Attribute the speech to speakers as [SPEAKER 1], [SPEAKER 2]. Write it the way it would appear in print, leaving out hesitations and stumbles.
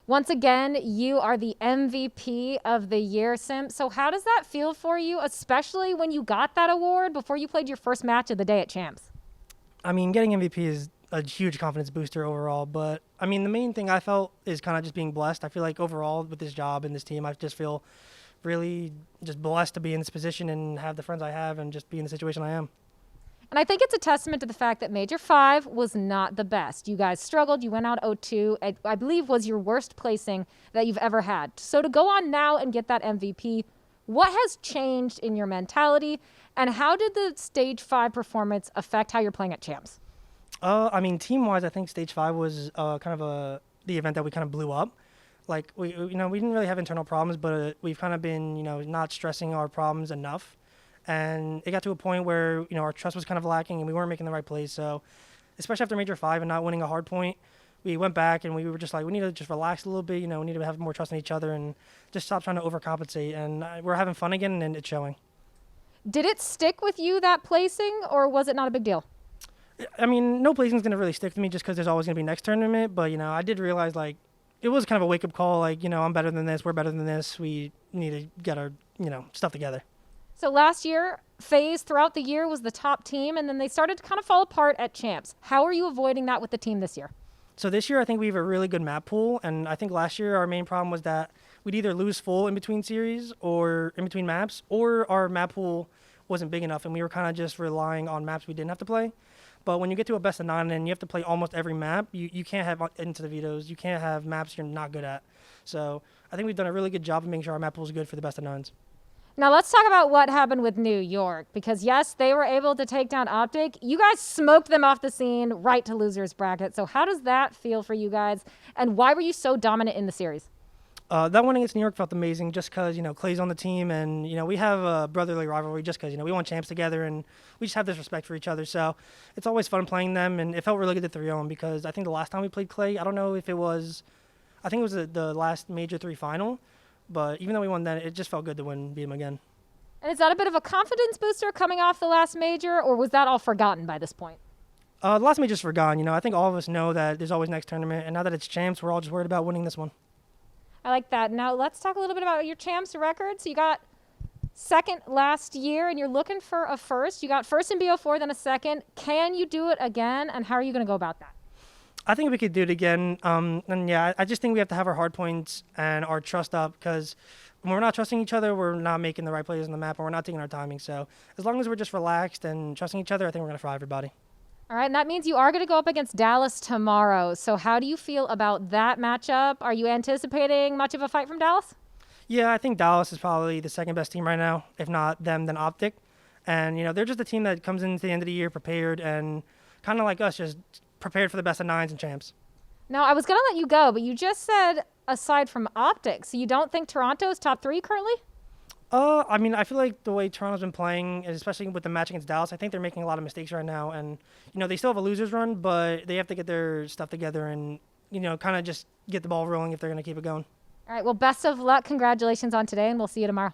[SPEAKER 1] Once again, you are the MVP of the year, Simp. So how does that feel for you, especially when you got that award before you played your first match of the day at Champs?
[SPEAKER 2] I mean, getting MVP is a huge confidence booster overall, but I mean, the main thing I felt is kind of just being blessed. I feel like overall with this job and this team, I just feel really just blessed to be in this position and have the friends I have and just be in the situation I am.
[SPEAKER 1] And I think it's a testament to the fact that Major 5 was not the best. You guys struggled. You went out 0-2. I believe was your worst placing that you've ever had. So to go on now and get that MVP, what has changed in your mentality? And how did the Stage 5 performance affect how you're playing at Champs?
[SPEAKER 2] I mean, team-wise, I think Stage 5 was the event that we kind of blew up. Like, we didn't really have internal problems, but we've kind of been, not stressing our problems enough. And it got to a point where, our trust was kind of lacking and we weren't making the right plays. So, especially after Major 5 and not winning a hard point, we went back and we were just like, we need to just relax a little bit. We need to have more trust in each other and just stop trying to overcompensate. And we're having fun again, and it's showing.
[SPEAKER 1] Did it stick with you, that placing, or was it not a big deal?
[SPEAKER 2] I mean, no placing is going to really stick with me just because there's always going to be next tournament. But, I did realize, it was kind of a wake-up call. I'm better than this. We're better than this. We need to get our, stuff together.
[SPEAKER 1] So last year, FaZe throughout the year was the top team, and then they started to kind of fall apart at Champs. How are you avoiding that with the team this year?
[SPEAKER 2] So this year, I think we have a really good map pool, and I think last year our main problem was that we'd either lose full in between series or in between maps, or our map pool wasn't big enough, and we were kind of just relying on maps we didn't have to play. But when you get to a best of 9 and you have to play almost every map, you can't have into the vetoes. You can't have maps you're not good at. So I think we've done a really good job of making sure our map pool is good for the best of 9s.
[SPEAKER 1] Now let's talk about what happened with New York, because yes, they were able to take down OpTic. You guys smoked them off the scene right to losers bracket. So how does that feel for you guys, and why were you so dominant in the series?
[SPEAKER 2] That win against New York felt amazing just because, Clay's on the team and, we have a brotherly rivalry just because, we won champs together and we just have this respect for each other. So it's always fun playing them, and it felt really good to 3-0 because I think the last time we played Clay, I don't know if it was, I think it was the last Major 3 final, but even though we won that, it just felt good to beat him again.
[SPEAKER 1] And is that a bit of a confidence booster coming off the last Major, or was that all forgotten by this point?
[SPEAKER 2] The last Major's forgotten. I think all of us know that there's always next tournament, and now that it's champs, we're all just worried about winning this one.
[SPEAKER 1] I like that. Now let's talk a little bit about your Champs record. So you got second last year, and you're looking for a first. You got first in BO4, then a second. Can you do it again, and how are you going to go about that?
[SPEAKER 2] I think we could do it again. And yeah, I just think we have to have our hard points and our trust up, because when we're not trusting each other, we're not making the right plays on the map, and we're not taking our timing. So as long as we're just relaxed and trusting each other, I think we're going to fry everybody.
[SPEAKER 1] All right, and that means you are going to go up against Dallas tomorrow. So how do you feel about that matchup? Are you anticipating much of a fight from Dallas?
[SPEAKER 2] Yeah, I think Dallas is probably the second best team right now. If not them, then OpTic. And, they're just a team that comes into the end of the year prepared and kind of like us, just prepared for the best of 9s and champs.
[SPEAKER 1] Now, I was going to let you go, but you just said aside from OpTic, so you don't think Toronto is top 3 currently?
[SPEAKER 2] I mean, I feel like the way Toronto's been playing, especially with the match against Dallas, I think they're making a lot of mistakes right now. And, they still have a loser's run, but they have to get their stuff together and, kind of just get the ball rolling if they're going to keep it going.
[SPEAKER 1] All right, well, best of luck. Congratulations on today, and we'll see you tomorrow.